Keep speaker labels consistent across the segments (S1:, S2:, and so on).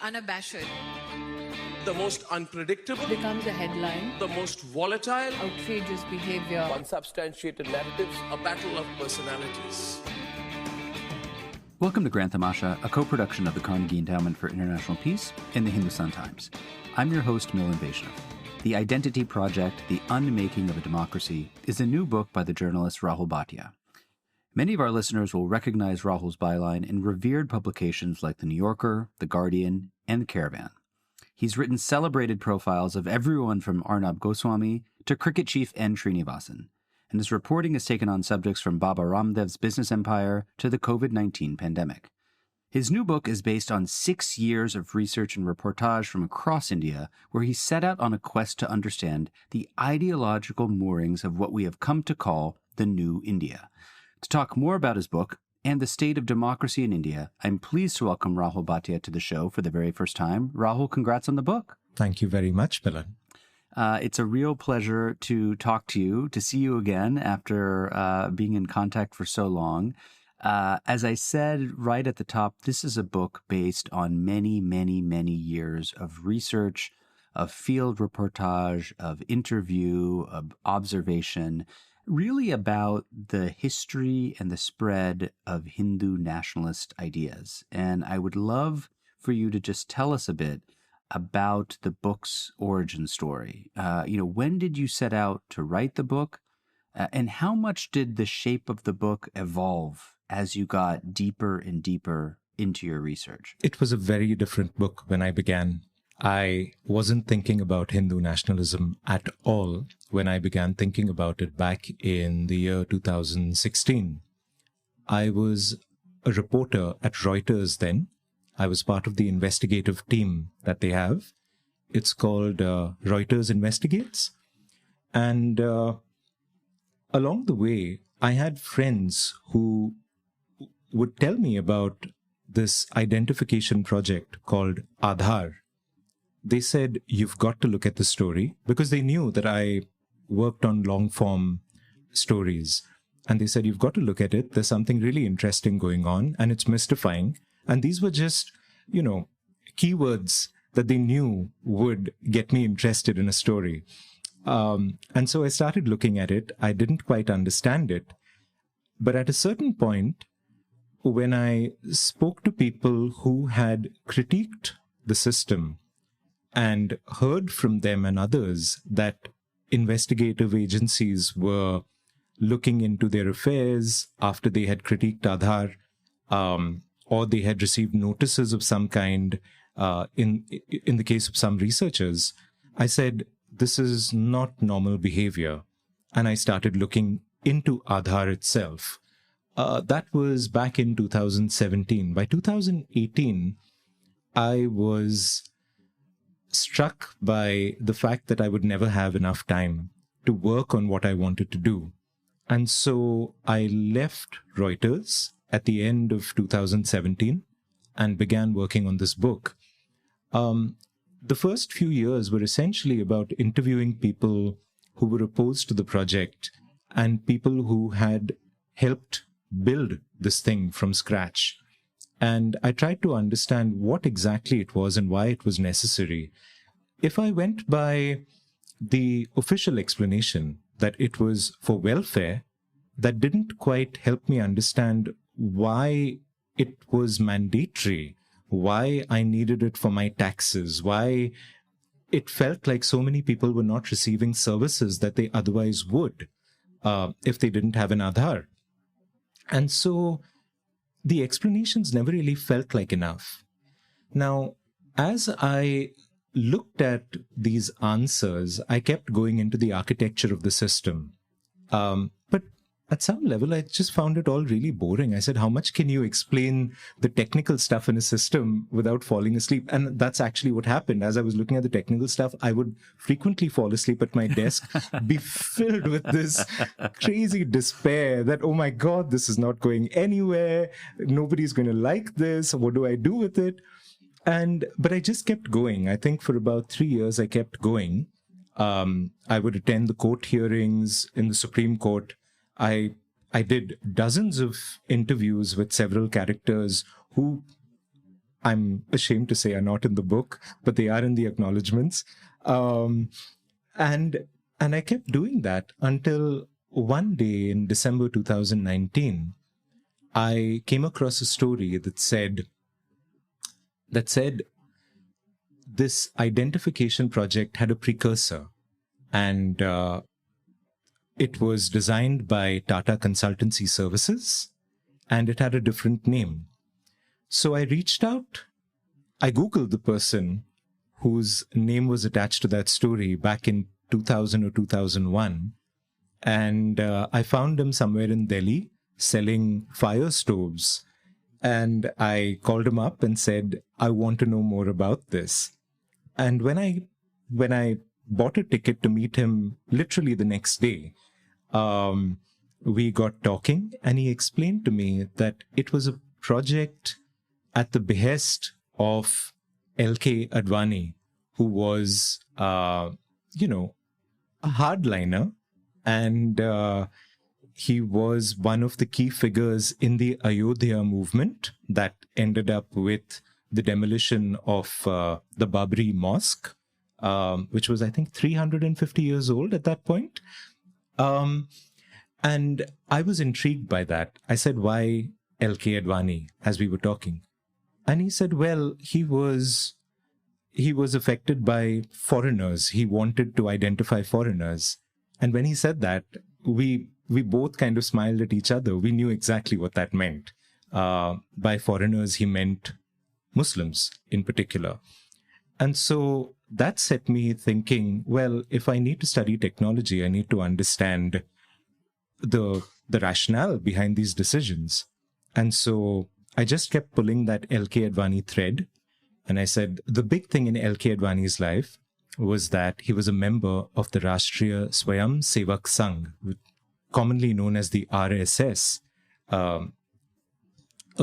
S1: unabashed,
S2: the most unpredictable,
S1: becomes a headline,
S2: the most volatile,
S1: outrageous behavior,
S2: unsubstantiated narratives, a battle of personalities.
S3: Welcome to Grand Tamasha, a co-production of the Carnegie Endowment for International Peace and the Hindustan Times. I'm your host, Milan. The Identity Project, The Unmaking of a Democracy, is a new book by the journalist Rahul Bhatia. Many of our listeners will recognize Rahul's byline in revered publications like The New Yorker, The Guardian, and The Caravan. He's written celebrated profiles of everyone from Arnab Goswami to cricket chief N. Srinivasan, and his reporting has taken on subjects from Baba Ramdev's business empire to the COVID-19 pandemic. His new book is based on 6 years of research and reportage from across India, where he set out on a quest to understand the ideological moorings of what we have come to call the New India. To talk more about his book and the state of democracy in India, I'm pleased to welcome Rahul Bhatia to the show for the very first time. Rahul, congrats on the book.
S4: Thank you very much, Milan.
S3: It's a real pleasure to talk to you, to see you again after being in contact for so long. As I said right at the top, this is a book based on many, many, many years of research, of field reportage, of interview, of observation, really about the history and the spread of Hindu nationalist ideas. And I would love for you to just tell us a bit about the book's origin story. When did you set out to write the book? And how much did the shape of the book evolve as you got deeper and deeper into your research?
S4: It was a very different book when I began. I wasn't thinking about Hindu nationalism at all when I began thinking about it back in the year 2016. I was a reporter at Reuters then. I was part of the investigative team that they have. It's called Reuters Investigates. And along the way, I had friends who would tell me about this identification project called Aadhaar. They said, you've got to look at the story, because they knew that I worked on long-form stories. And they said, you've got to look at it. There's something really interesting going on, and it's mystifying. And these were just, keywords that they knew would get me interested in a story. And so I started looking at it. I didn't quite understand it. But at a certain point, when I spoke to people who had critiqued the system and heard from them and others that investigative agencies were looking into their affairs after they had critiqued Aadhaar, or they had received notices of some kind, in the case of some researchers, I said, this is not normal behavior. And I started looking into Aadhaar itself. That was back in 2017. By 2018, I was struck by the fact that I would never have enough time to work on what I wanted to do. And so I left Reuters at the end of 2017 and began working on this book. The first few years were essentially about interviewing people who were opposed to the project and people who had helped build this thing from scratch. And I tried to understand what exactly it was and why it was necessary. If I went by the official explanation that it was for welfare, that didn't quite help me understand why it was mandatory, why I needed it for my taxes, why it felt like so many people were not receiving services that they otherwise would if they didn't have an Aadhaar. And so the explanations never really felt like enough. Now, as I looked at these answers, I kept going into the architecture of the system. But at some level, I just found it all really boring. I said, how much can you explain the technical stuff in a system without falling asleep? And that's actually what happened. As I was looking at the technical stuff, I would frequently fall asleep at my desk, be filled with this crazy despair that, oh my God, this is not going anywhere. Nobody's going to like this. What do I do with it? But I just kept going. I think for about 3 years, I kept going. I would attend the court hearings in the Supreme Court. I did dozens of interviews with several characters who I'm ashamed to say are not in the book, but they are in the acknowledgements. And I kept doing that until one day in December 2019, I came across a story that said this identification project had a precursor, and it was designed by Tata Consultancy Services, and it had a different name. So I reached out, I Googled the person whose name was attached to that story back in 2000 or 2001, and I found him somewhere in Delhi selling fire stoves. And I called him up and said, I want to know more about this. And when I bought a ticket to meet him literally the next day, we got talking, and he explained to me that it was a project at the behest of L.K. Advani, who was, a hardliner, and he was one of the key figures in the Ayodhya movement that ended up with the demolition of the Babri Mosque, which was, I think, 350 years old at that point. And I was intrigued by that. I said, why L.K. Advani, as we were talking? And he said, well, he was affected by foreigners. He wanted to identify foreigners. And when he said that, we both kind of smiled at each other. We knew exactly what that meant. By foreigners, he meant Muslims in particular. And so that set me thinking, well, if I need to study technology, I need to understand the rationale behind these decisions. And so I just kept pulling that L.K. Advani thread. And I said, the big thing in L.K. Advani's life was that he was a member of the Rashtriya Swayam Sevak Sangh, commonly known as the RSS, a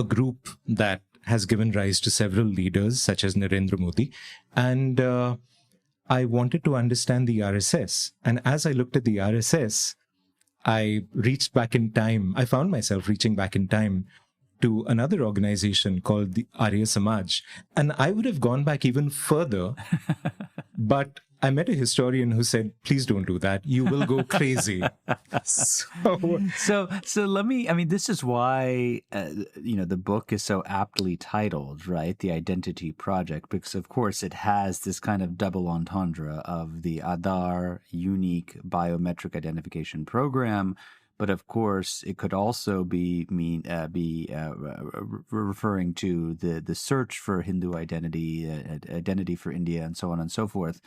S4: group that has given rise to several leaders such as Narendra Modi. And I wanted to understand the RSS. And as I looked at the RSS, I reached back in time. I found myself reaching back in time to another organization called the Arya Samaj. And I would have gone back even further, but I met a historian who said, please don't do that. You will go crazy.
S3: So let me, this is why, the book is so aptly titled, right? The Identity Project, because of course it has this kind of double entendre of the Aadhaar unique biometric identification program. But of course, it could also be referring to the search for Hindu identity, identity for India, and so on and so forth.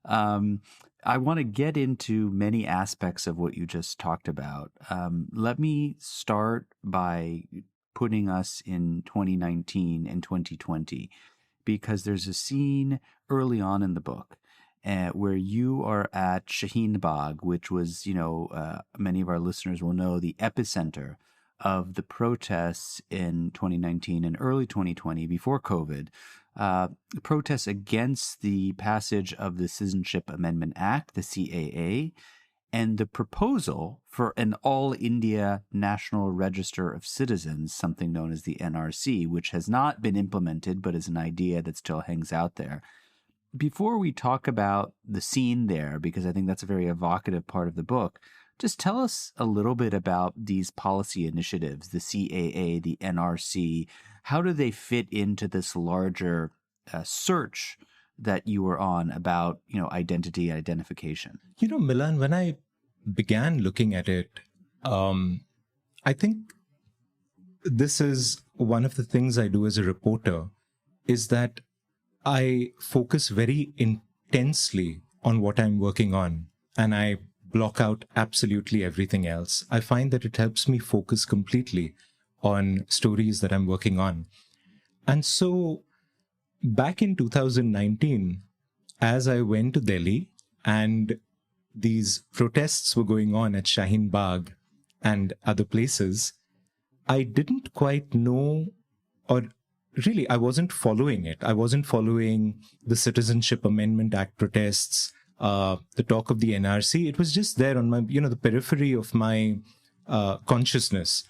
S3: I want to get into many aspects of what you just talked about. Let me start by putting us in 2019 and 2020, because there's a scene early on in the book where you are at Shaheen Bagh, which was, many of our listeners will know, the epicenter of the protests in 2019 and early 2020 before COVID. Protests against the passage of the Citizenship Amendment Act, the CAA, and the proposal for an all-India National Register of Citizens, something known as the NRC, which has not been implemented but is an idea that still hangs out there. Before we talk about the scene there, because I think that's a very evocative part of the book, just tell us a little bit about these policy initiatives, the CAA, the NRC. How do they fit into this larger search that you were on about, identity identification?
S4: Milan, when I began looking at it, I think this is one of the things I do as a reporter, is that I focus very intensely on what I'm working on, and I block out absolutely everything else. I find that it helps me focus completely on stories that I'm working on. And so back in 2019, as I went to Delhi and these protests were going on at Shaheen Bagh and other places, I didn't quite know, or really, I wasn't following it. I wasn't following the Citizenship Amendment Act protests, the talk of the NRC. It was just there on my, the periphery of my consciousness.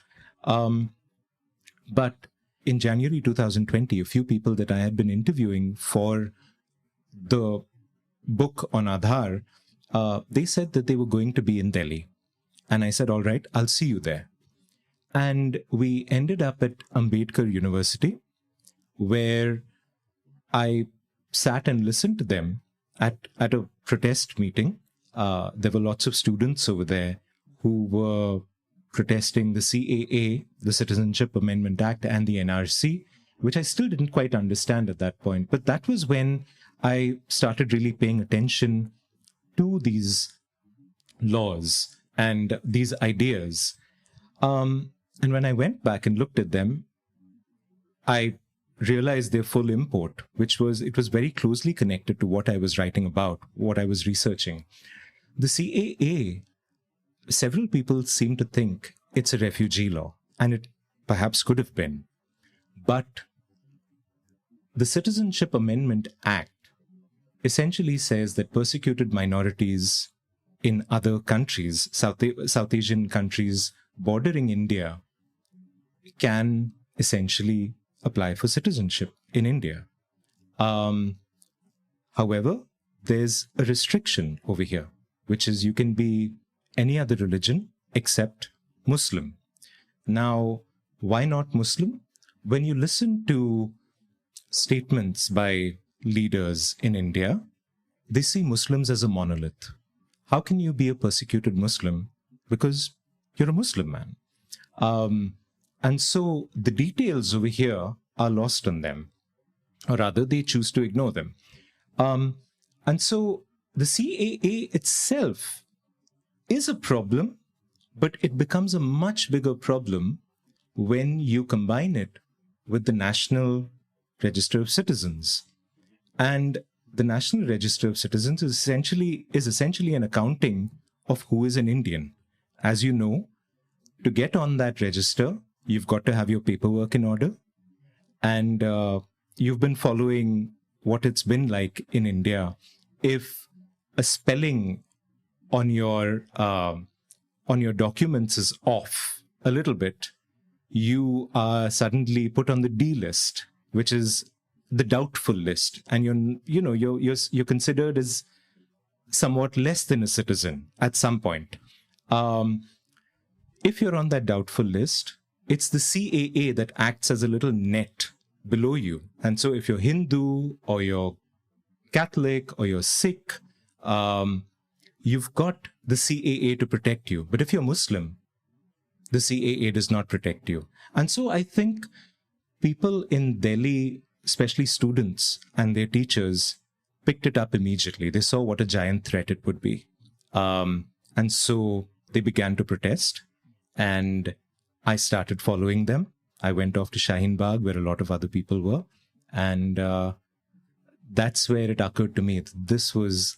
S4: But in January 2020, a few people that I had been interviewing for the book on Aadhaar, they said that they were going to be in Delhi. And I said, all right, I'll see you there. And we ended up at Ambedkar University, where I sat and listened to them at a protest meeting. There were lots of students over there who were protesting the CAA, the Citizenship Amendment Act, and the NRC, which I still didn't quite understand at that point. But that was when I started really paying attention to these laws and these ideas. And when I went back and looked at them, I realized their full import, it was very closely connected to what I was writing about, what I was researching. The CAA, several people seem to think it's a refugee law, and it perhaps could have been. But the Citizenship Amendment Act essentially says that persecuted minorities in other countries, South Asian countries bordering India, can essentially apply for citizenship in India. However, there's a restriction over here, which is you can be any other religion except Muslim. Now, why not Muslim? When you listen to statements by leaders in India, they see Muslims as a monolith. How can you be a persecuted Muslim? Because you're a Muslim man. And so the details over here are lost on them, or rather they choose to ignore them. And so the CAA itself is a problem, but it becomes a much bigger problem when you combine it with the National Register of Citizens. And the National Register of Citizens is essentially an accounting of who is an Indian. As you know, to get on that register, you've got to have your paperwork in order. And you've been following what it's been like in India. If a spelling on your documents is off a little bit, you are suddenly put on the D list, which is the doubtful list, and you're considered as somewhat less than a citizen at some point. If you're on that doubtful list, it's the CAA that acts as a little net below you. And so if you're Hindu or you're Catholic or you're Sikh, you've got the CAA to protect you. But if you're Muslim, the CAA does not protect you. And so I think people in Delhi, especially students and their teachers, picked it up immediately. They saw what a giant threat it would be. And so they began to protest. And I started following them. I went off to Shaheen Bagh, where a lot of other people were. And that's where it occurred to me that this was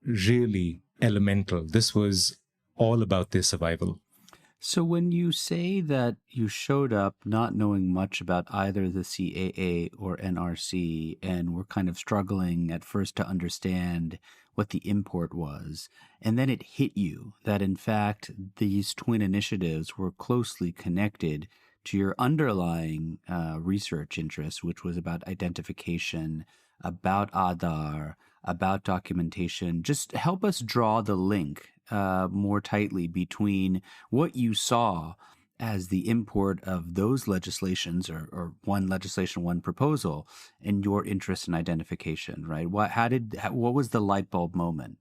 S4: really elemental. This was all about their survival.
S3: So when you say that you showed up not knowing much about either the CAA or NRC and were kind of struggling at first to understand what the import was, and then it hit you that in fact these twin initiatives were closely connected to your underlying research interest, which was about identification, about Aadhaar, about documentation, just help us draw the link more tightly between what you saw as the import of those legislations or one legislation, one proposal, and your interest in identification, right? What was the light bulb moment?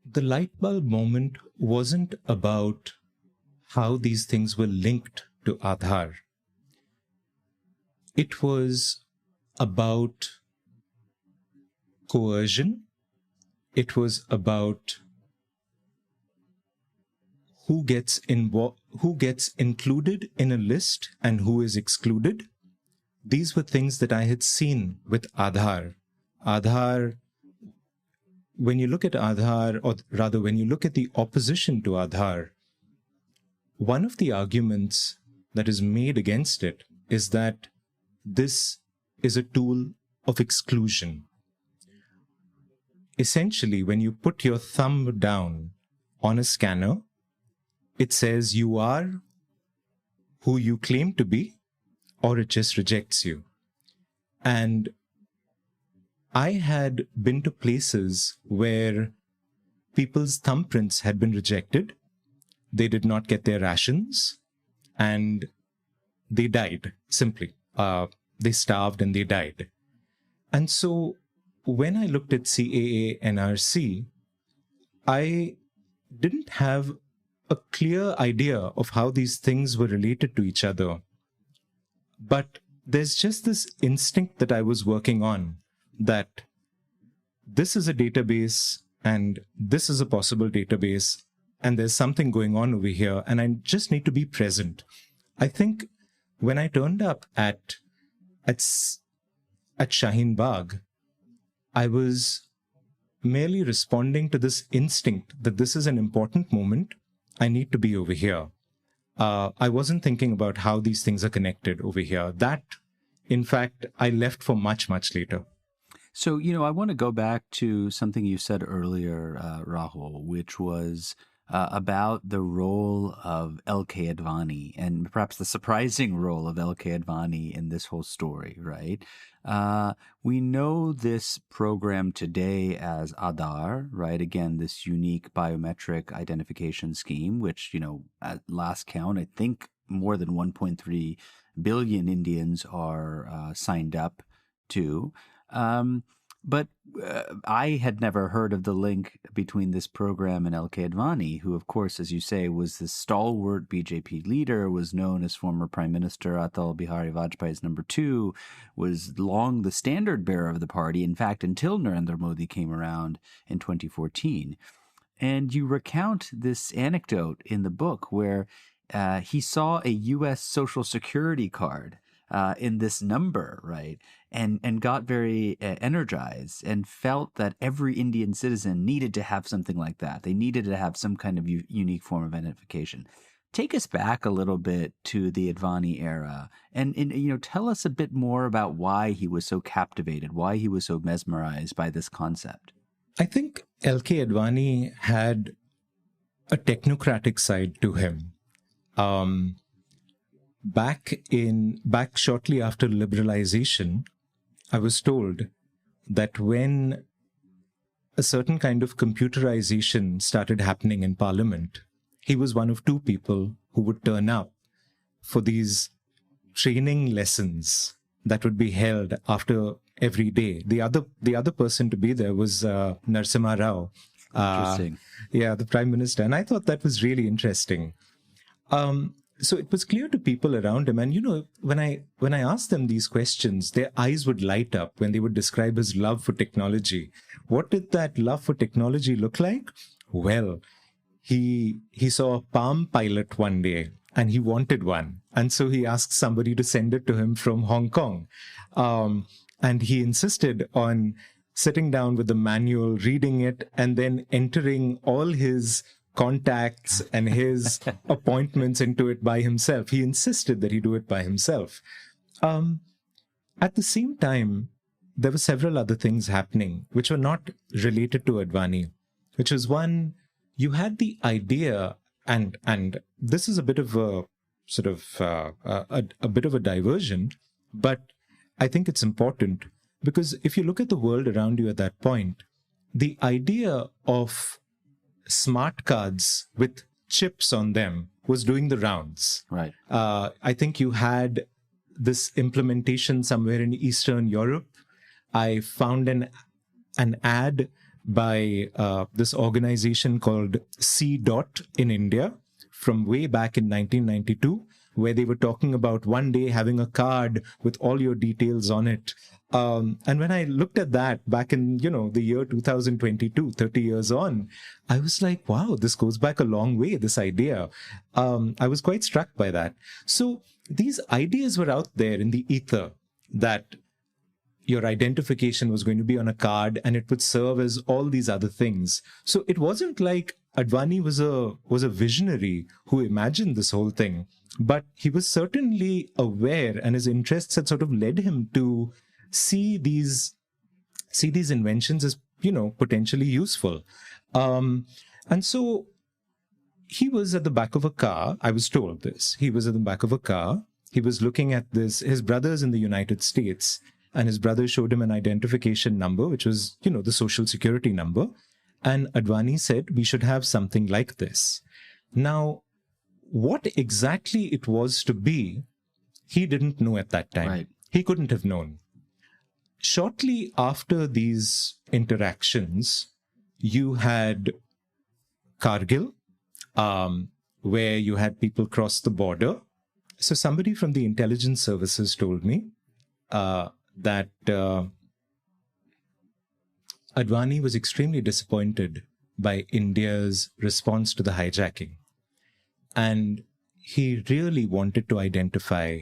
S4: The light bulb moment wasn't about how these things were linked to Aadhaar. It was about coercion. It was about who gets included in a list and who is excluded. These were things that I had seen with Aadhaar. Aadhaar, when you look at Aadhaar, or rather when you look at the opposition to Aadhaar, one of the arguments that is made against it is that this is a tool of exclusion. Essentially, when you put your thumb down on a scanner, it says you are who you claim to be, or it just rejects you. And I had been to places where people's thumbprints had been rejected. They did not get their rations, and they died, simply. They starved and they died. And so when I looked at CAA NRC, I didn't have a clear idea of how these things were related to each other. But there's just this instinct that I was working on, that this is a database and this is a possible database, and there's something going on over here, and I just need to be present. I think when I turned up at Shaheen Bagh, I was merely responding to this instinct that this is an important moment. I need to be over here. I wasn't thinking about how these things are connected over here. That, in fact, I left for much, much later.
S3: So, I want to go back to something you said earlier, Rahul, which was about the role of L.K. Advani, and perhaps the surprising role of L.K. Advani in this whole story, right? We know this program today as Aadhaar, right? Again, this unique biometric identification scheme, which, at last count, I think more than 1.3 billion Indians are signed up to. But I had never heard of the link between this program and L.K. Advani, who, of course, as you say, was the stalwart BJP leader, was known as former Prime Minister Atal Bihari Vajpayee's number 2, was long the standard bearer of the party, in fact, until Narendra Modi came around in 2014. And you recount this anecdote in the book where he saw a U.S. Social Security card in this number, right? And got very energized and felt that every Indian citizen needed to have something like that. They needed to have some kind of unique form of identification. Take us back a little bit to the Advani era and tell us a bit more about why he was so captivated, why he was so mesmerized by this concept.
S4: I think L.K. Advani had a technocratic side to him. Back shortly after liberalization, I was told that when a certain kind of computerization started happening in Parliament, he was one of 2 people who would turn up for these training lessons that would be held after every day. The other person to be there was Narasimha Rao.
S3: Interesting.
S4: The Prime Minister. And I thought that was really interesting. So it was clear to people around him. And, when I asked them these questions, their eyes would light up when they would describe his love for technology. What did that love for technology look like? Well, he saw a Palm Pilot one day and he wanted one. And so he asked somebody to send it to him from Hong Kong. And he insisted on sitting down with the manual, reading it, and then entering all his contacts and his appointments into it by himself. He insisted that he do it by himself. At the same time, there were several other things happening which were not related to Advani, which was one, you had the idea, and this is a bit of a sort of a bit of a diversion, but I think it's important because if you look at the world around you at that point, the idea of smart cards with chips on them was doing the rounds.
S3: Right.
S4: I think you had this implementation somewhere in Eastern Europe. I found an ad by this organization called C. in India from way back in 1992, where they were talking about one day having a card with all your details on it. And when I looked at that back in, the year 2022, 30 years on, I was like, wow, this goes back a long way, this idea. I was quite struck by that. So these ideas were out there in the ether that your identification was going to be on a card and it would serve as all these other things. So it wasn't like Advani was a visionary who imagined this whole thing, but he was certainly aware, and his interests had sort of led him to see these inventions as, potentially useful. And so he was at the back of a car. I was told this. He was at the back of a car He was looking at this, his brother's in the United States, and his brother showed him an identification number, which was, the social security number. And Advani said, we should have something like this. Now, what exactly it was to be, he didn't know at that time.
S3: Right.
S4: He couldn't have known. Shortly after these interactions, you had Kargil, where you had people cross the border. So somebody from the intelligence services told me that Advani was extremely disappointed by India's response to the hijacking. And he really wanted to identify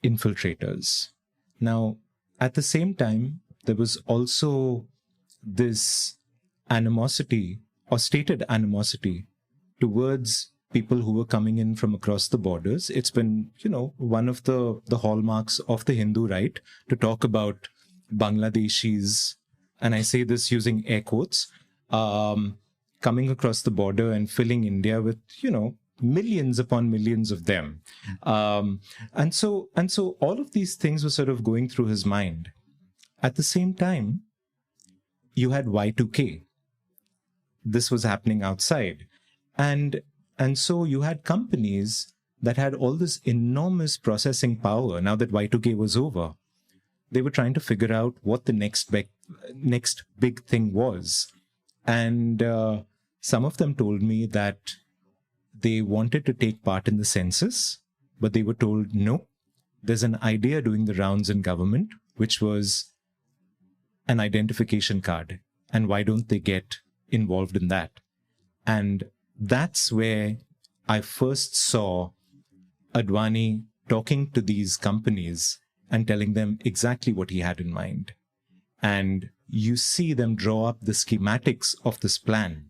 S4: infiltrators. Now, at the same time, there was also this animosity or stated animosity towards people who were coming in from across the borders. It's been, one of the hallmarks of the Hindu right to talk about Bangladeshis, and I say this using air quotes, coming across the border and filling India with, millions upon millions of them. And so all of these things were sort of going through his mind. At the same time, you had Y2K. This was happening outside. And so you had companies that had all this enormous processing power. Now that Y2K was over, they were trying to figure out what the next big thing was. And some of them told me that they wanted to take part in the census, but they were told, no, there's an idea doing the rounds in government, which was an identification card. And why don't they get involved in that? And that's where I first saw Advani talking to these companies and telling them exactly what he had in mind. And you see them draw up the schematics of this plan.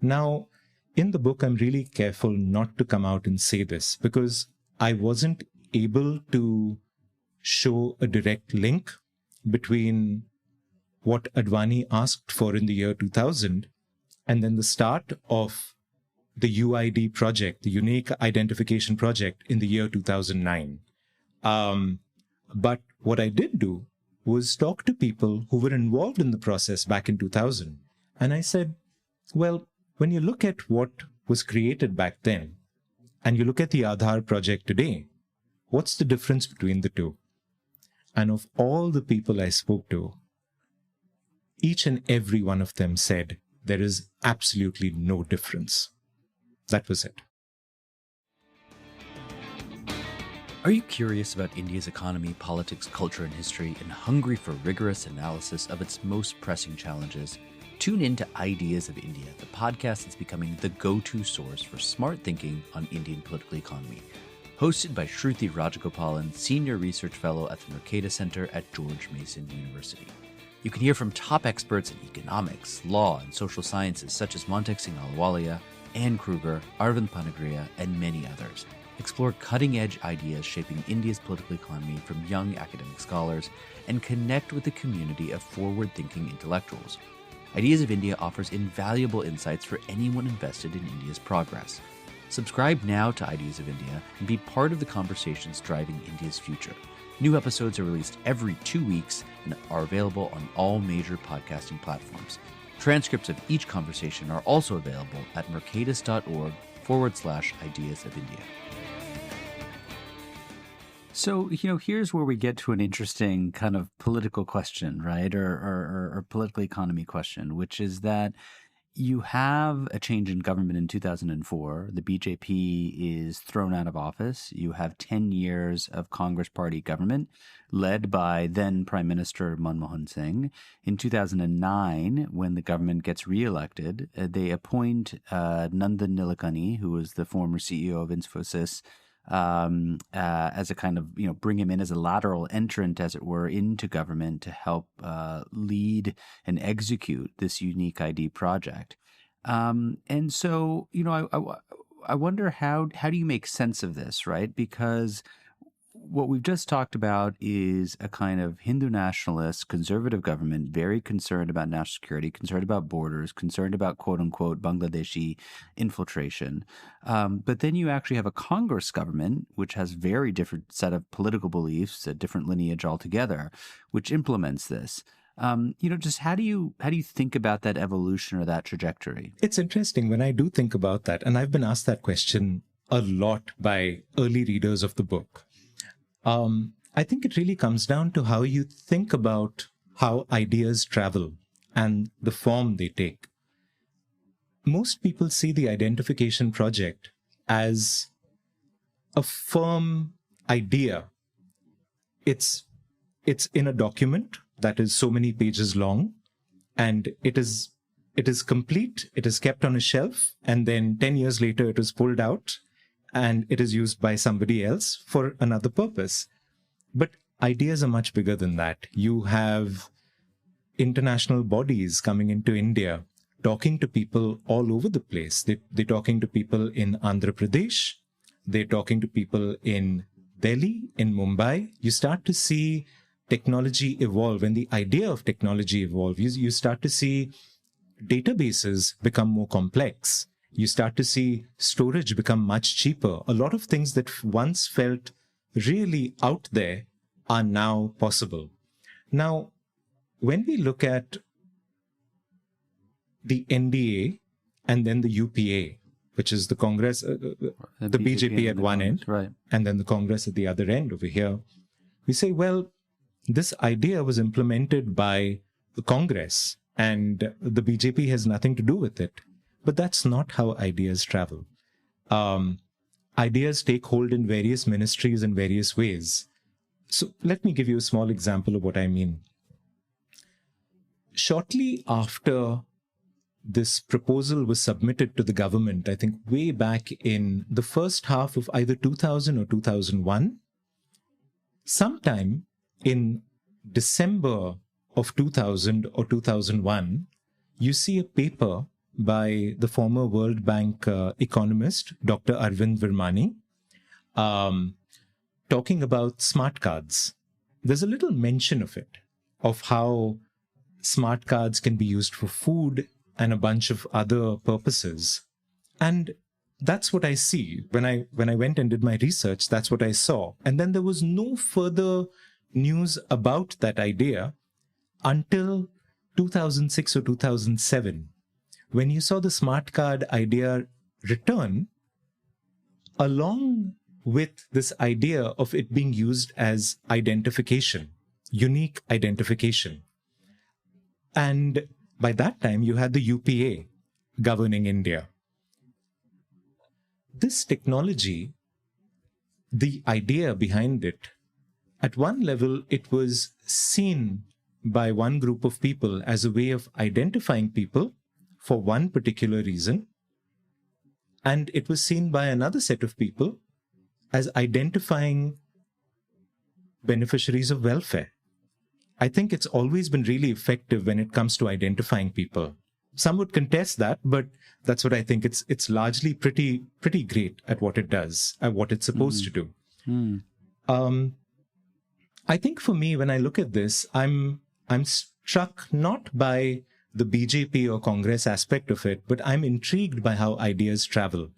S4: Now, in the book, I'm really careful not to come out and say this because I wasn't able to show a direct link between what Advani asked for in the year 2000 and then the start of the UID project, the Unique Identification Project, in the year 2009. But what I did do was talk to people who were involved in the process back in 2000. And I said, well, when you look at what was created back then, and you look at the Aadhaar project today, what's the difference between the two? And of all the people I spoke to, each and every one of them said, there is absolutely no difference. That was it.
S3: Are you curious about India's economy, politics, culture, and history, and hungry for rigorous analysis of its most pressing challenges? Tune in to Ideas of India, the podcast that's becoming the go-to source for smart thinking on Indian political economy. Hosted by Shruti Rajagopalan, Senior Research Fellow at the Mercatus Center at George Mason University. You can hear from top experts in economics, law, and social sciences such as Montek Singh Ahluwalia, Anne Kruger, Arvind Panagriya, and many others. Explore cutting-edge ideas shaping India's political economy from young academic scholars, and connect with a community of forward-thinking intellectuals. Ideas of India offers invaluable insights for anyone invested in India's progress. Subscribe now to Ideas of India and be part of the conversations driving India's future. New episodes are released every 2 weeks and are available on all major podcasting platforms. Transcripts of each conversation are also available at mercatus.org/Ideas of India. So, here's where we get to an interesting kind of political question, right? Or political economy question, which is that you have a change in government in 2004. The BJP is thrown out of office. You have 10 years of Congress Party government led by then Prime Minister Manmohan Singh. In 2009, when the government gets reelected, they appoint Nandan Nilekani, who was the former CEO of Infosys, as a kind of, bring him in as a lateral entrant, as it were, into government to help lead and execute this unique ID project. And so, I wonder how do you make sense of this, right? Because what we've just talked about is a kind of Hindu nationalist, conservative government, very concerned about national security, concerned about borders, concerned about quote unquote Bangladeshi infiltration. But then you actually have a Congress government, which has very different set of political beliefs, a different lineage altogether, which implements this. Just how do you think about that evolution or that trajectory?
S4: It's interesting when I do think about that, and I've been asked that question a lot by early readers of the book. I think it really comes down to how you think about how ideas travel and the form they take. Most people see the identification project as a firm idea. It's in a document that is so many pages long, and it is complete, it is kept on a shelf, and then 10 years later it is pulled out and it is used by somebody else for another purpose. But ideas are much bigger than that. You have international bodies coming into India, talking to people all over the place. They're talking to people in Andhra Pradesh. They're talking to people in Delhi, in Mumbai. You start to see technology evolve. When the idea of technology evolves, you start to see databases become more complex. You start to see storage become much cheaper. A lot of things that once felt really out there are now possible. Now, when we look at the NDA and then the UPA, which is the Congress, the BJP at one end,
S3: right,
S4: and then the Congress at the other end over here, we say, well, this idea was implemented by the Congress and the BJP has nothing to do with it. But that's not how ideas travel. Ideas take hold in various ministries in various ways. So let me give you a small example of what I mean. Shortly after this proposal was submitted to the government, I think way back in the first half of either 2000 or 2001, sometime in December of 2000 or 2001, you see a paper by the former World Bank economist, Dr. Arvind Virmani, talking about smart cards. There's a little mention of it, of how smart cards can be used for food and a bunch of other purposes. And that's what I see. When I went and did my research, that's what I saw. And then there was no further news about that idea until 2006 or 2007. When you saw the smart card idea return, along with this idea of it being used as identification, unique identification. And by that time, you had the UPA governing India. This technology, the idea behind it, at one level, it was seen by one group of people as a way of identifying people for one particular reason, and it was seen by another set of people as identifying beneficiaries of welfare. I think it's always been really effective when it comes to identifying people. Some would contest that, but that's what I think. It's largely pretty great at what it does, at what it's supposed to do. I think for me, when I look at this, I'm struck not by the BJP or Congress aspect of it, but I'm intrigued by how ideas travel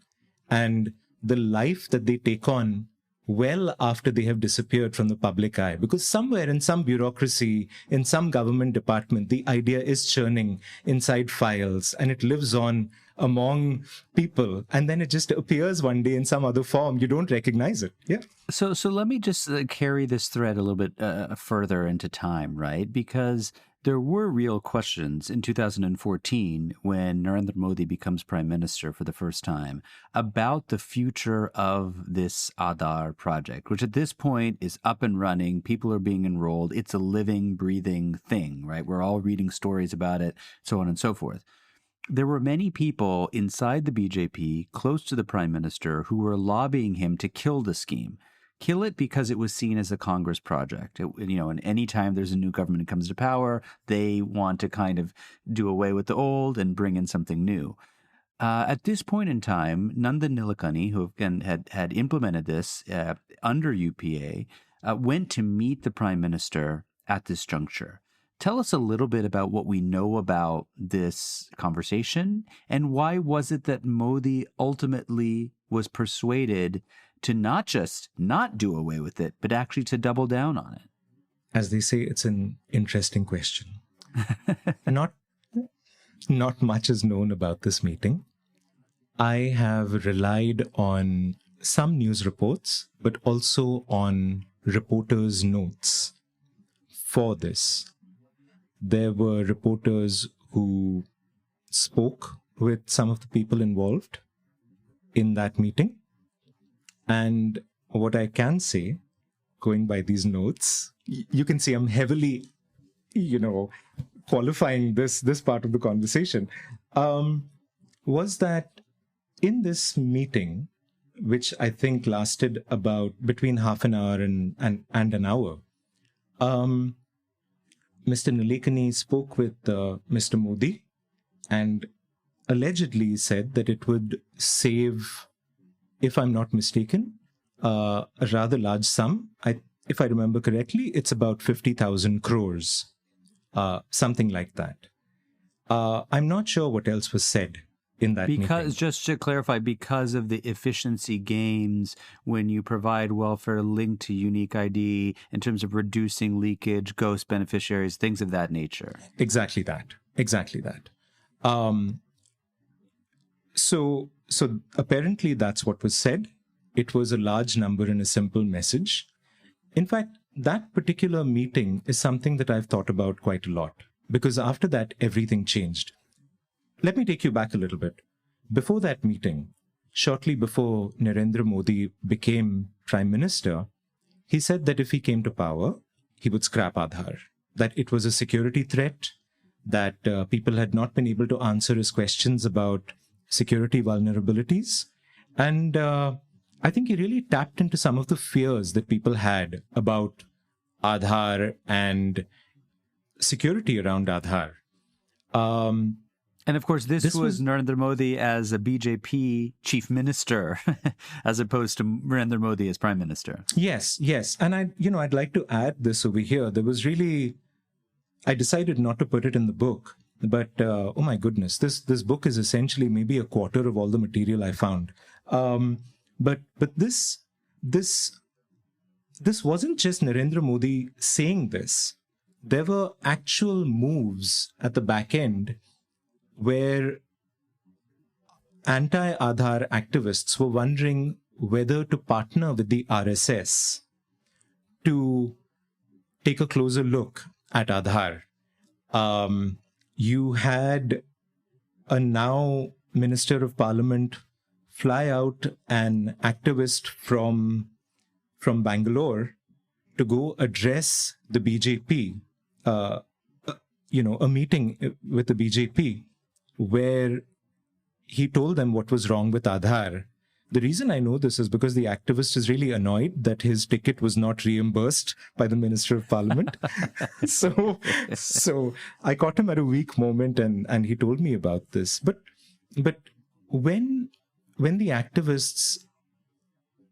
S4: and the life that they take on well after they have disappeared from the public eye. Because somewhere in some bureaucracy, in some government department, the idea is churning inside files and it lives on among people. And then it just appears one day in some other form. You don't recognize it. Yeah.
S3: So let me just carry this thread a little bit further into time, right? Because there were real questions in 2014 when Narendra Modi becomes prime minister for the first time about the future of this Aadhaar project, which at this point is up and running. People are being enrolled. It's a living, breathing thing, right? We're all reading stories about it, so on and so forth. There were many people inside the BJP, close to the prime minister, who were lobbying him to kill the scheme. Kill it because it was seen as a Congress project. And any time there's a new government that comes to power, they want to kind of do away with the old and bring in something new. At this point in time, Nandan Nilekani, who again had implemented this under UPA, went to meet the prime minister at this juncture. Tell us a little bit about what we know about this conversation, and why was it that Modi ultimately was persuaded to not just not do away with it, but actually to double down on it?
S4: As they say, it's an interesting question. Not much is known about this meeting. I have relied on some news reports, but also on reporters' notes for this. There were reporters who spoke with some of the people involved in that meeting. And what I can say, going by these notes, you can see I'm heavily, qualifying this part of the conversation, was that in this meeting, which I think lasted about between half an hour and an hour, Mr. Nilekani spoke with Mr. Modi and allegedly said that it would save, if I'm not mistaken, a rather large sum. If I remember correctly, it's about 50,000 crores, something like that. I'm not sure what else was said in that meeting.
S3: Just to clarify, because of the efficiency gains when you provide welfare linked to unique ID in terms of reducing leakage, ghost beneficiaries, things of that nature.
S4: Exactly that. So apparently that's what was said. It was a large number in a simple message. In fact, that particular meeting is something that I've thought about quite a lot, because after that, everything changed. Let me take you back a little bit. Before that meeting, shortly before Narendra Modi became Prime Minister, he said that if he came to power, he would scrap Aadhaar, that it was a security threat, that people had not been able to answer his questions about security vulnerabilities. And I think he really tapped into some of the fears that people had about Aadhaar and security around Aadhaar.
S3: And of course, this was Narendra Modi as a BJP chief minister, as opposed to Narendra Modi as prime minister.
S4: Yes. And I'd like to add this over here. There was really, I decided not to put it in the book, but oh my goodness, this book is essentially maybe a quarter of all the material I found. But this wasn't just Narendra Modi saying this. There were actual moves at the back end where anti-Aadhaar activists were wondering whether to partner with the RSS to take a closer look at Aadhaar. You had a now Minister of Parliament fly out an activist from Bangalore to go address the BJP, a meeting with the BJP, where he told them what was wrong with Aadhaar. The reason I know this is because the activist is really annoyed that his ticket was not reimbursed by the Minister of Parliament. So I caught him at a weak moment, and he told me about this. But when the activists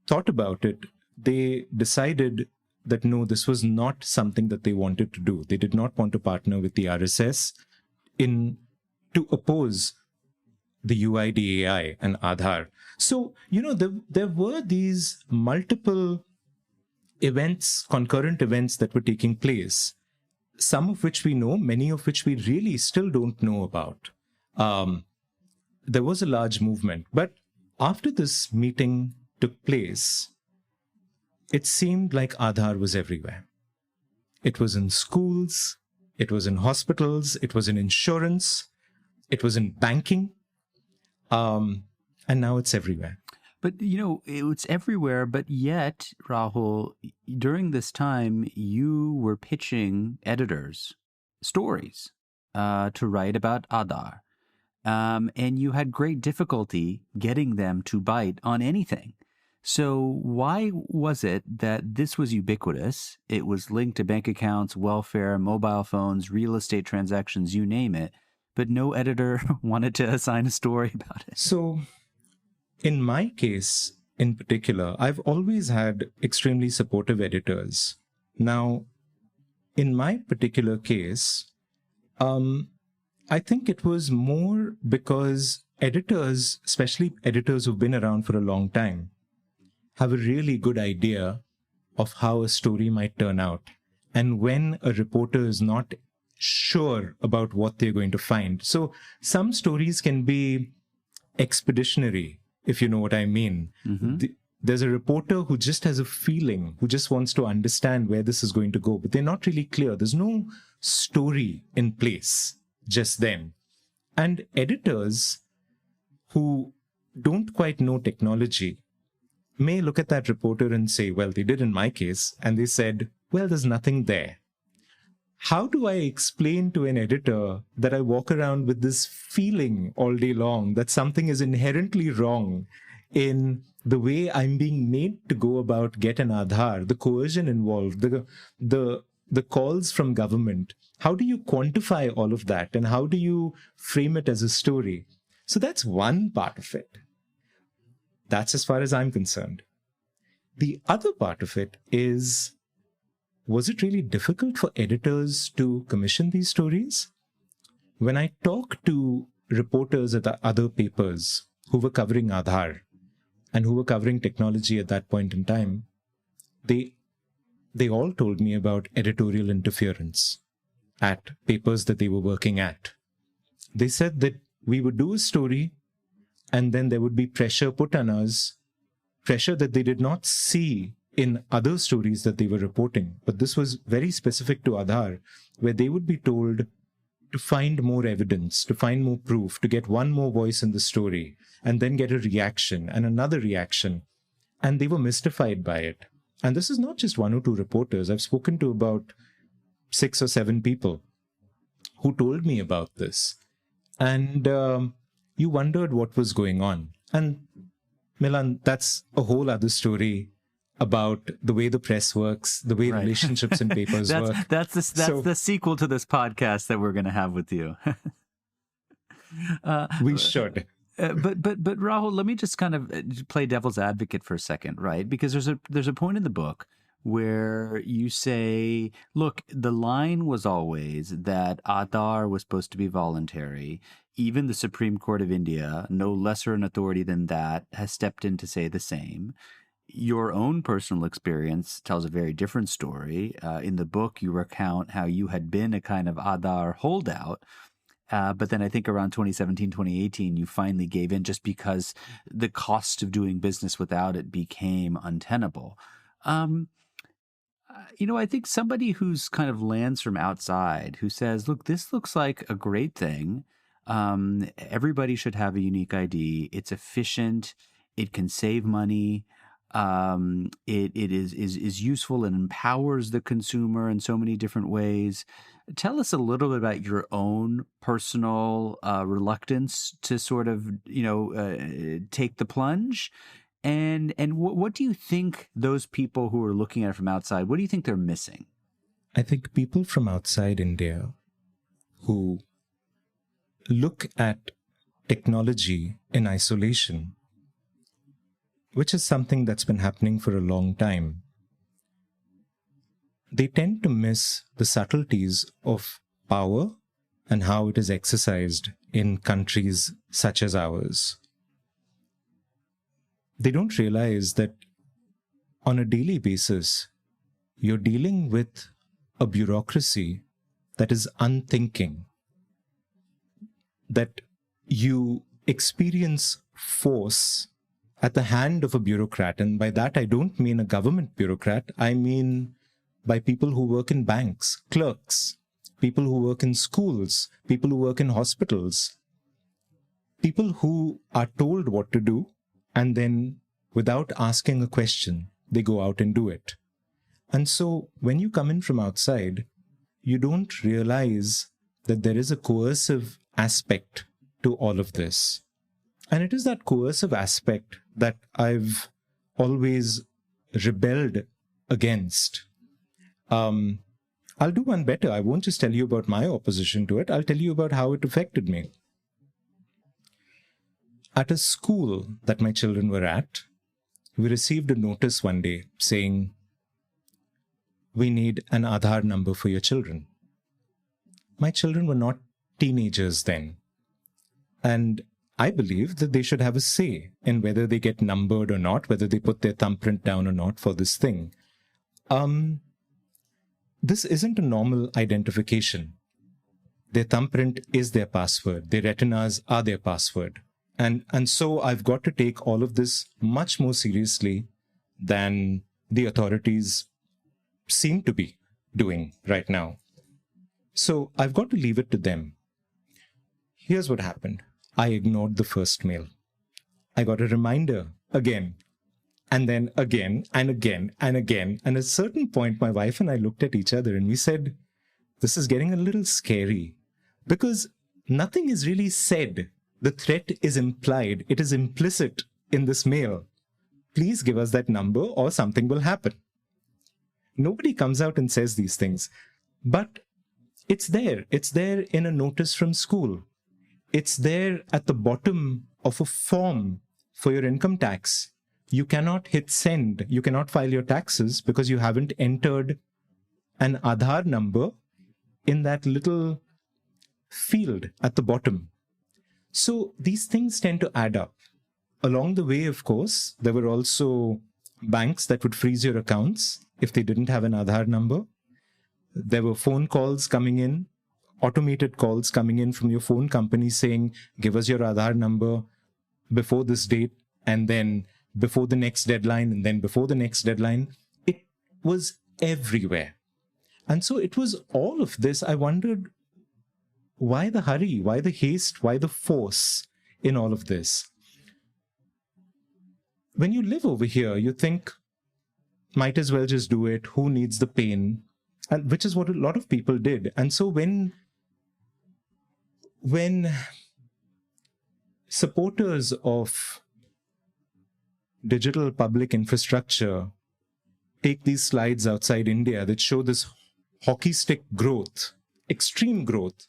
S4: thought about it, they decided that no, this was not something that they wanted to do. They did not want to partner with the RSS to oppose the UIDAI and Aadhaar. So, there were these multiple events, concurrent events that were taking place, some of which we know, many of which we really still don't know about. There was a large movement. But after this meeting took place, it seemed like Aadhaar was everywhere. It was in schools, it was in hospitals, it was in insurance, it was in banking, and now it's everywhere.
S3: But, it's everywhere, but yet, Rahul, during this time, you were pitching editors stories to write about Aadhaar, and you had great difficulty getting them to bite on anything. So why was it that this was ubiquitous? It was linked to bank accounts, welfare, mobile phones, real estate transactions, you name it. but no editor wanted to assign a story about it.
S4: So in my case in particular, I've always had extremely supportive editors. Now, in my particular case, I think it was more because editors, especially editors who've been around for a long time, have a really good idea of how a story might turn out. And when a reporter is not sure about what they're going to find. So some stories can be expeditionary, if you know what I mean. There's a reporter who just has a feeling, who just wants to understand where this is going to go, but they're not really clear. There's no story in place just then. And editors who don't quite know technology may look at that reporter and say, well, they did in my case, and they said, well, there's nothing there. How do I explain to an editor that I walk around with this feeling all day long that something is inherently wrong in the way I'm being made to go about get an Aadhaar, the coercion involved, the calls from government? How do you quantify all of that, and how do you frame it as a story? So that's one part of it. That's as far as I'm concerned. The other part of it is, was it really difficult for editors to commission these stories? When I talk to reporters at the other papers who were covering Aadhaar and who were covering technology at that point in time, they all told me about editorial interference at papers that they were working at. They said that we would do a story and then there would be pressure put on us, pressure that they did not see in other stories that they were reporting. But this was very specific to Aadhaar, where they would be told to find more evidence, to find more proof, to get one more voice in the story, and then get a reaction and another reaction. And they were mystified by it. And this is not just one or two reporters. I've spoken to about 6 or 7 people who told me about this. And you wondered what was going on. And Milan, that's a whole other story about the way the press works, the way relationships in papers work.
S3: That's the sequel to this podcast that we're going to have with you.
S4: We should.
S3: But Rahul, let me just kind of play devil's advocate for a second, right? Because there's a point in the book where you say, look, the line was always that Aadhaar was supposed to be voluntary. Even the Supreme Court of India, no lesser an authority than that, has stepped in to say the same. Your own personal experience tells a very different story. In the book, you recount how you had been a kind of Aadhaar holdout. But then I think around 2017, 2018, you finally gave in just because the cost of doing business without it became untenable. I think somebody who's kind of lands from outside, who says, look, this looks like a great thing. Everybody should have a unique ID. It's efficient. It can save money. It is useful and empowers the consumer in so many different ways. Tell us a little bit about your own personal reluctance to sort of, take the plunge. And what do you think those people who are looking at it from outside, what do you think they're missing?
S4: I think people from outside India who look at technology in isolation, which is something that's been happening for a long time, they tend to miss the subtleties of power and how it is exercised in countries such as ours. They don't realize that on a daily basis, you're dealing with a bureaucracy that is unthinking, that you experience force at the hand of a bureaucrat. And by that, I don't mean a government bureaucrat. I mean by people who work in banks, clerks, people who work in schools, people who work in hospitals, people who are told what to do, and then without asking a question, they go out and do it. And so when you come in from outside, you don't realize that there is a coercive aspect to all of this. And it is that coercive aspect that I've always rebelled against. I'll do one better. I won't just tell you about my opposition to it. I'll tell you about how it affected me. At a school that my children were at, we received a notice one day saying, we need an Aadhaar number for your children. My children were not teenagers then. And I believe that they should have a say in whether they get numbered or not, whether they put their thumbprint down or not for this thing. This isn't a normal identification. Their thumbprint is their password. Their retinas are their password. And so I've got to take all of this much more seriously than the authorities seem to be doing right now. So I've got to leave it to them. Here's what happened. I ignored the first mail. I got a reminder again, and then again, and again, and again. And at a certain point, my wife and I looked at each other and we said, this is getting a little scary because nothing is really said. The threat is implied. It is implicit in this mail. Please give us that number or something will happen. Nobody comes out and says these things, but it's there. It's there in a notice from school. It's there at the bottom of a form for your income tax. You cannot hit send. You cannot file your taxes because you haven't entered an Aadhaar number in that little field at the bottom. So these things tend to add up. Along the way, of course, there were also banks that would freeze your accounts if they didn't have an Aadhaar number. There were phone calls coming in, automated calls coming in from your phone company saying, give us your Aadhaar number before this date, and then before the next deadline, and then before the next deadline. It was everywhere. And so it was all of this. I wondered, why the hurry? Why the haste? Why the force in all of this? When you live over here, you think, might as well just do it. Who needs the pain? And which is what a lot of people did. And so when supporters of digital public infrastructure take these slides outside India that show this hockey stick growth, extreme growth,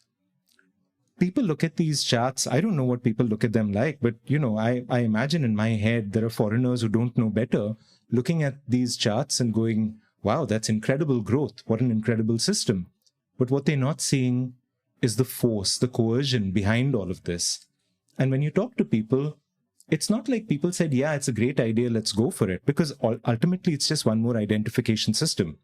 S4: people look at these charts. I don't know what people look at them like, but, I imagine in my head there are foreigners who don't know better looking at these charts and going, wow, that's incredible growth. What an incredible system. But what they're not seeing is the force, the coercion behind all of this. And when you talk to people, it's not like people said, yeah, it's a great idea, let's go for it, because ultimately it's just one more identification system.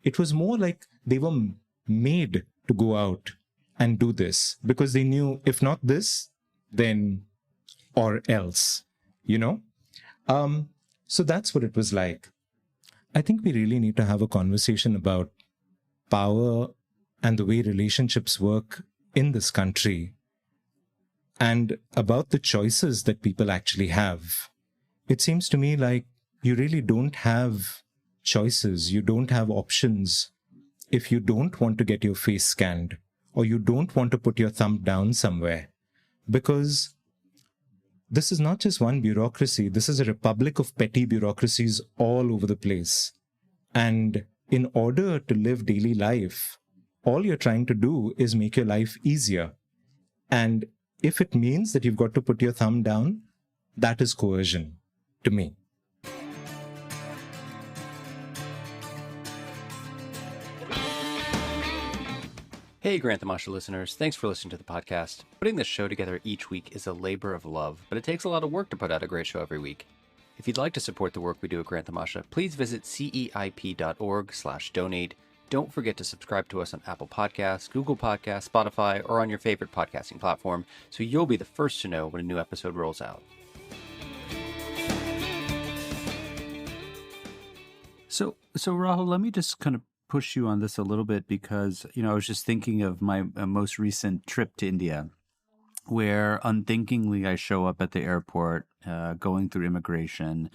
S4: It was more like they were made to go out and do this because they knew if not this, then or else, So that's what it was like. I think we really need to have a conversation about power and the way relationships work in this country and about the choices that people actually have. It seems to me like you really don't have choices. You don't have options if you don't want to get your face scanned or you don't want to put your thumb down somewhere, because this is not just one bureaucracy. This is a republic of petty bureaucracies all over the place. And in order to live daily life, all you're trying to do is make your life easier. And if it means that you've got to put your thumb down, that is coercion to me.
S3: Hey, Grand Tamasha listeners. Thanks for listening to the podcast. Putting this show together each week is a labor of love, but it takes a lot of work to put out a great show every week. If you'd like to support the work we do at Grand Tamasha, please visit ceip.org/donate. Don't forget to subscribe to us on Apple Podcasts, Google Podcasts, Spotify, or on your favorite podcasting platform, so you'll be the first to know when a new episode rolls out. So Rahul, let me just kind of push you on this a little bit because, I was just thinking of my most recent trip to India, where unthinkingly I show up at the airport, going through immigration,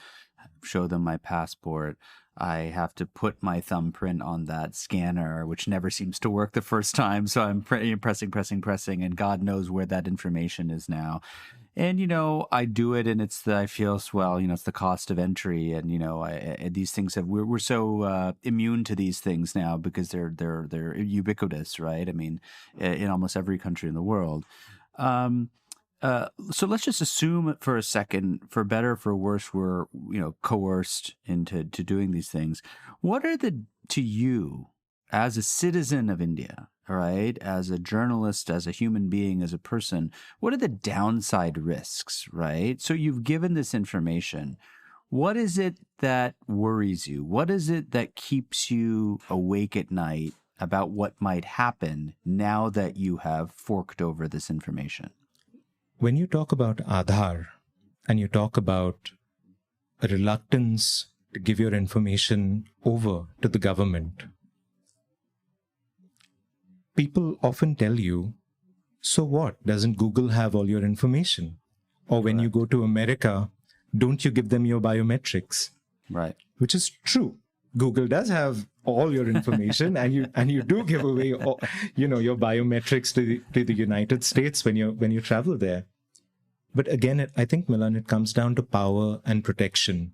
S3: show them my passport. I have to put my thumbprint on that scanner, which never seems to work the first time. So I'm pressing, and God knows where that information is now. And, I do it, and I feel, well, it's the cost of entry. And, these things we're so immune to these things now because they're ubiquitous, right? I mean, in almost every country in the world. So let's just assume for a second, for better or for worse, we're, coerced into doing these things. What are to you, as a citizen of India, all right, as a journalist, as a human being, as a person, what are the downside risks, right? So you've given this information. What is it that worries you? What is it that keeps you awake at night about what might happen now that you have forked over this information?
S4: When you talk about Aadhaar and you talk about a reluctance to give your information over to the government, people often tell you, so what? Doesn't Google have all your information? Or when you go to America, don't you give them your biometrics?
S3: Right.
S4: Which is true. Google does have all your information, and you do give away all, your biometrics to the United States when you travel there. But again, I think, Milan, it comes down to power and protection.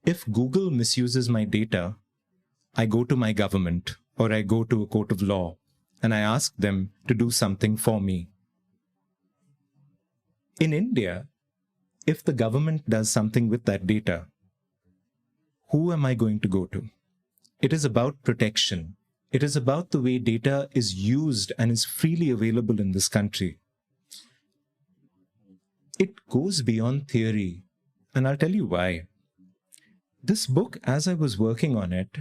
S4: If Google misuses my data, I go to my government or I go to a court of law and I ask them to do something for me. In India, if the government does something with that data, who am I going to go to? It is about protection. It is about the way data is used and is freely available in this country. It goes beyond theory, and I'll tell you why. This book, as I was working on it,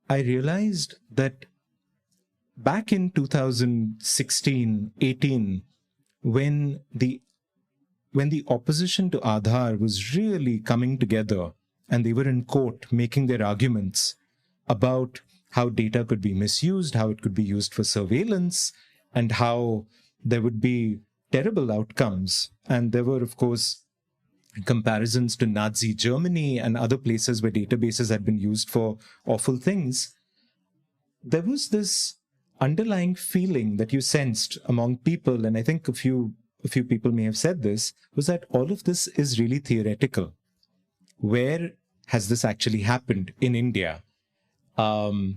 S4: I realized that back in 2016-18, when the opposition to Aadhaar was really coming together and they were in court making their arguments about how data could be misused, how it could be used for surveillance, and how there would be terrible outcomes. And there were, of course, comparisons to Nazi Germany and other places where databases had been used for awful things. There was this underlying feeling that you sensed among people, and I think a few people may have said this, was that all of this is really theoretical. Where has this actually happened in India? I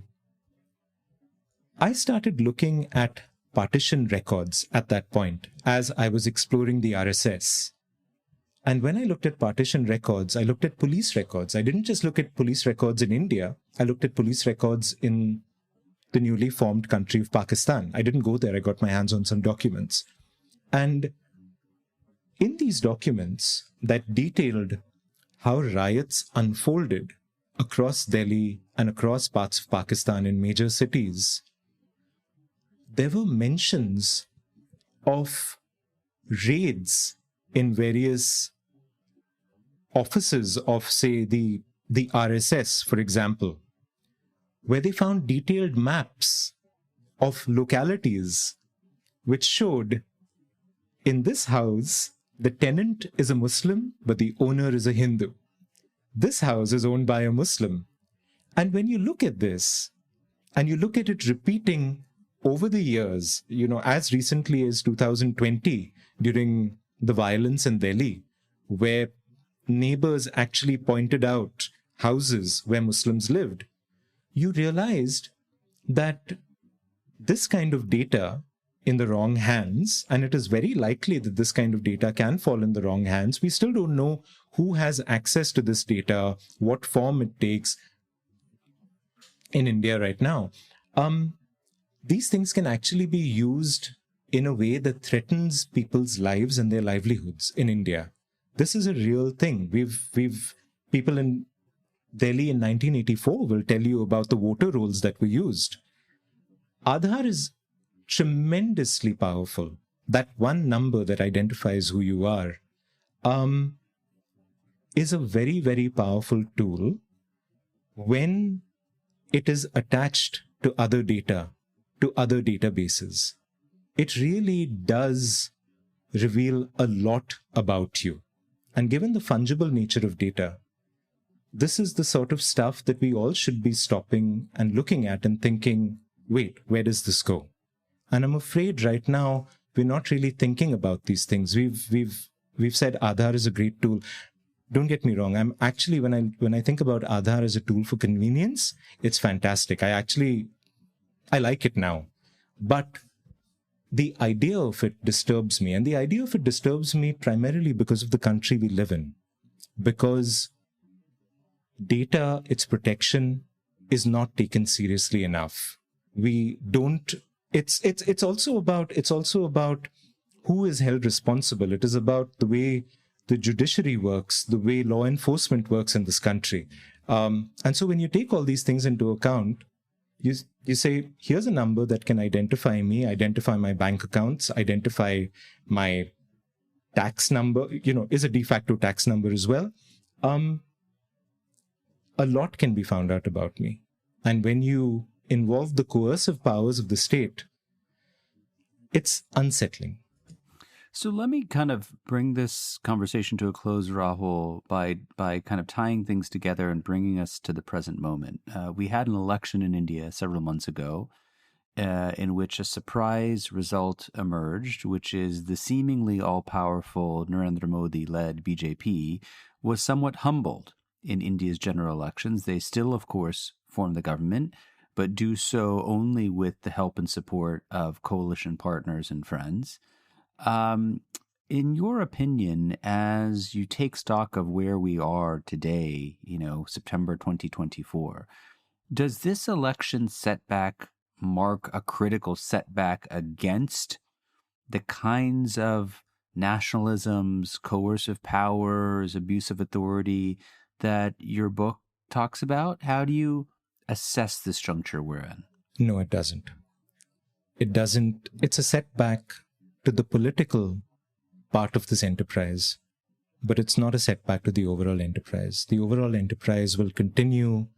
S4: started looking at partition records at that point as I was exploring the RSS. And when I looked at partition records, I looked at police records. I didn't just look at police records in India. I looked at police records in the newly formed country of Pakistan. I didn't go there. I got my hands on some documents. And in these documents that detailed how riots unfolded across Delhi and across parts of Pakistan in major cities, there were mentions of raids in various offices of, say, the RSS, for example, where they found detailed maps of localities which showed, in this house, the tenant is a Muslim, but the owner is a Hindu. This house is owned by a Muslim. And when you look at this, and you look at it repeating over the years, as recently as 2020, during the violence in Delhi, where neighbors actually pointed out houses where Muslims lived, you realized that this kind of data in the wrong hands, and it is very likely that this kind of data can fall in the wrong hands. We still don't know who has access to this data, what form it takes in India right now. These things can actually be used in a way that threatens people's lives and their livelihoods in India. This is a real thing. People in Delhi in 1984 will tell you about the voter rolls that were used. Aadhaar is tremendously powerful. That one number that identifies who you are is a very, very powerful tool when it is attached to other data, to other databases. It really does reveal a lot about you. And given the fungible nature of data, this is the sort of stuff that we all should be stopping and looking at and thinking, wait, where does this go? And I'm afraid right now we're not really thinking about these things. We've said Aadhaar is a great tool. Don't get me wrong. I'm actually, when I think about Aadhaar as a tool for convenience, it's fantastic. I like it now. But the idea of it disturbs me. And the idea of it disturbs me primarily because of the country we live in. Because data, its protection, is not taken seriously enough. We don't. It's also about who is held responsible. It is about the way the judiciary works, the way law enforcement works in this country. And so when you take all these things into account, you say, here's a number that can identify me, identify my bank accounts, identify my tax number, is a de facto tax number as well. A lot can be found out about me. And when you involve the coercive powers of the state, it's unsettling.
S3: So let me kind of bring this conversation to a close, Rahul, by kind of tying things together and bringing us to the present moment. We had an election in India several months ago in which a surprise result emerged, which is the seemingly all-powerful Narendra Modi-led BJP was somewhat humbled in India's general elections. They still, of course, form the government, but do so only with the help and support of coalition partners and friends. In your opinion, as you take stock of where we are today, September 2024, does this election setback mark a critical setback against the kinds of nationalisms, coercive powers, abuse of authority that your book talks about? How do you assess this juncture we're in?
S4: No, it doesn't. It doesn't. It's a setback to the political part of this enterprise, but it's not a setback to the overall enterprise. The overall enterprise will continue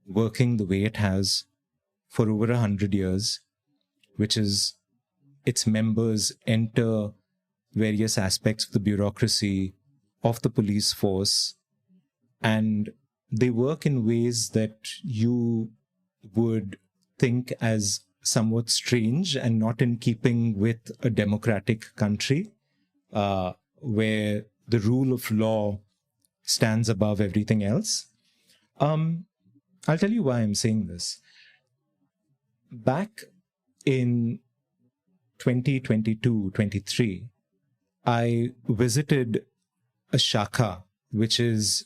S4: working the way it has for over 100 years, which is its members enter various aspects of the bureaucracy, of the police force, and they work in ways that you would think as somewhat strange and not in keeping with a democratic country where the rule of law stands above everything else. I'll tell you why I'm saying this. Back in 2022-23, I visited a shakha, which is,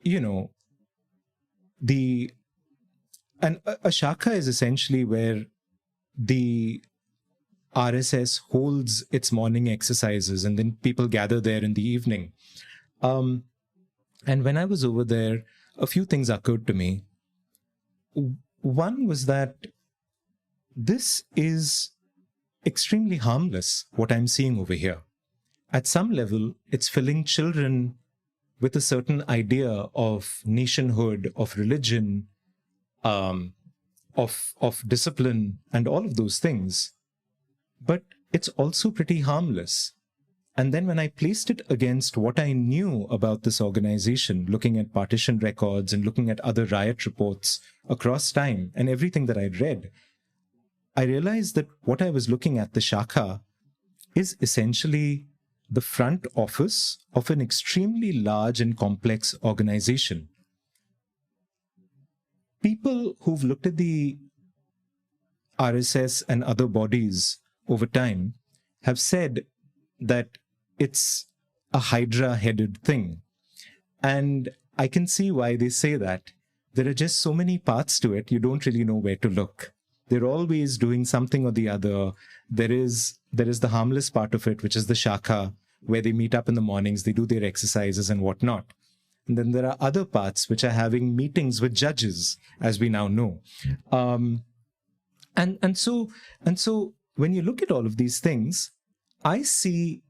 S4: a shakha is essentially where the RSS holds its morning exercises and then people gather there in the evening. And when I was over there, a few things occurred to me. One was that this is extremely harmless, what I'm seeing over here. At some level, it's filling children with a certain idea of nationhood, of religion, of discipline, and all of those things. But it's also pretty harmless. And then when I placed it against what I knew about this organization, looking at partition records and looking at other riot reports across time and everything that I'd read, I realized that what I was looking at, the Shakha, is essentially the front office of an extremely large and complex organization. People who've looked at the RSS and other bodies over time have said that it's a Hydra-headed thing. And I can see why they say that. There are just so many parts to it, you don't really know where to look. They're always doing something or the other. There is the harmless part of it, which is the Shakha, where they meet up in the mornings, they do their exercises and whatnot. And then there are other parts which are having meetings with judges, as we now know. And so when you look at all of these things, I see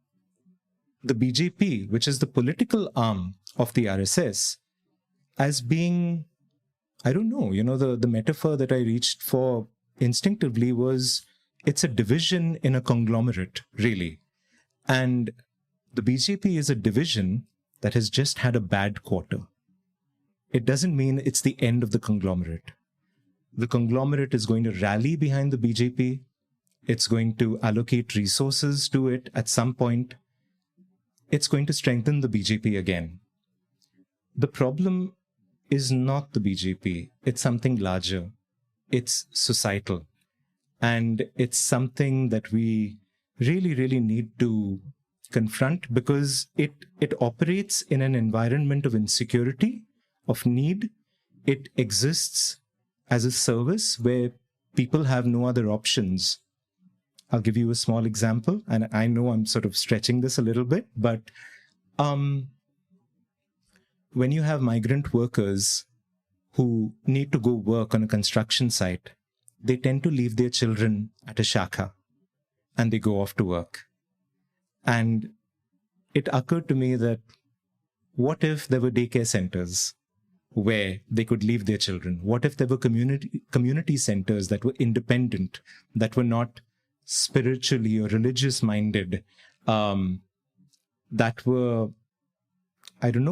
S4: the BJP, which is the political arm of the RSS, as being, I don't know, the metaphor that I reached for instinctively was, it's a division in a conglomerate, really. And the BJP is a division that has just had a bad quarter. it doesn't mean it's the end of the conglomerate. The conglomerate is going to rally behind the BJP. It's going to allocate resources to it at some point. It's going to strengthen the BJP again. The problem is not the BJP. It's something larger. It's societal. And it's something that we really, really need to confront because it operates in an environment of insecurity, of need. It exists as a service where people have no other options. I'll give you a small example, and I know I'm sort of stretching this a little bit, but when you have migrant workers who need to go work on a construction site, they tend to leave their children at a shakha and they go off to work. And it occurred to me that what if there were daycare centers where they could leave their children? What if there were community centers that were independent, that were not spiritually or religious minded, that were,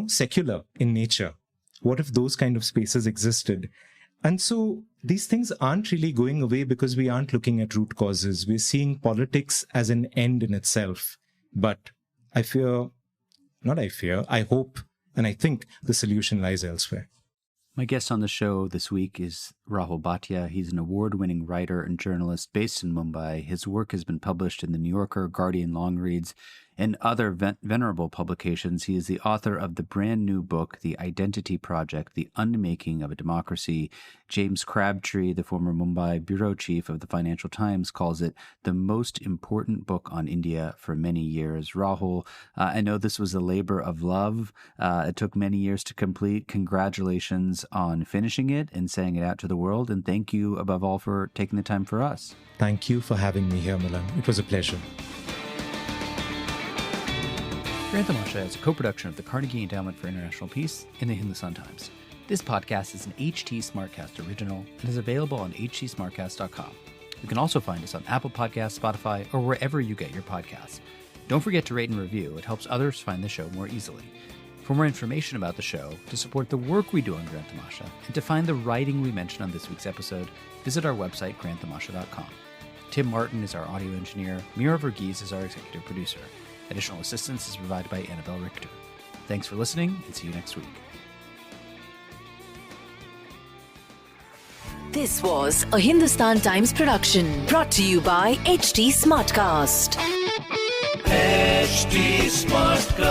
S4: secular in nature? What if those kind of spaces existed? And so these things aren't really going away because we aren't looking at root causes. We're seeing politics as an end in itself. But I hope, and I think the solution lies elsewhere.
S3: My guest on the show this week is Rahul Bhatia. He's an award-winning writer and journalist based in Mumbai. His work has been published in The New Yorker, Guardian Long Reads, and other venerable publications. He is the author of the brand new book, The Identity Project, The Unmaking of a Democracy. James Crabtree, the former Mumbai bureau chief of the Financial Times, calls it the most important book on India for many years. Rahul, I know this was a labor of love. It took many years to complete. Congratulations on finishing it and saying it out to the world. And thank you, above all, for taking the time for us.
S4: Thank you for having me here, Milan. It was a pleasure.
S3: Grand Tamasha is a co-production of the Carnegie Endowment for International Peace and the Hindustan Times. This podcast is an HT Smartcast original and is available on htsmartcast.com. You can also find us on Apple Podcasts, Spotify, or wherever you get your podcasts. Don't forget to rate and review. It helps others find the show more easily. For more information about the show, to support the work we do on Grand Tamasha, and to find the writing we mentioned on this week's episode, visit our website, grandtamasha.com. Tim Martin is our audio engineer. Mira Verghese is our executive producer. Additional assistance is provided by Annabelle Richter. Thanks for listening, and see you next week.
S5: This was a Hindustan Times production brought to you by HT Smartcast.
S6: HT Smartcast.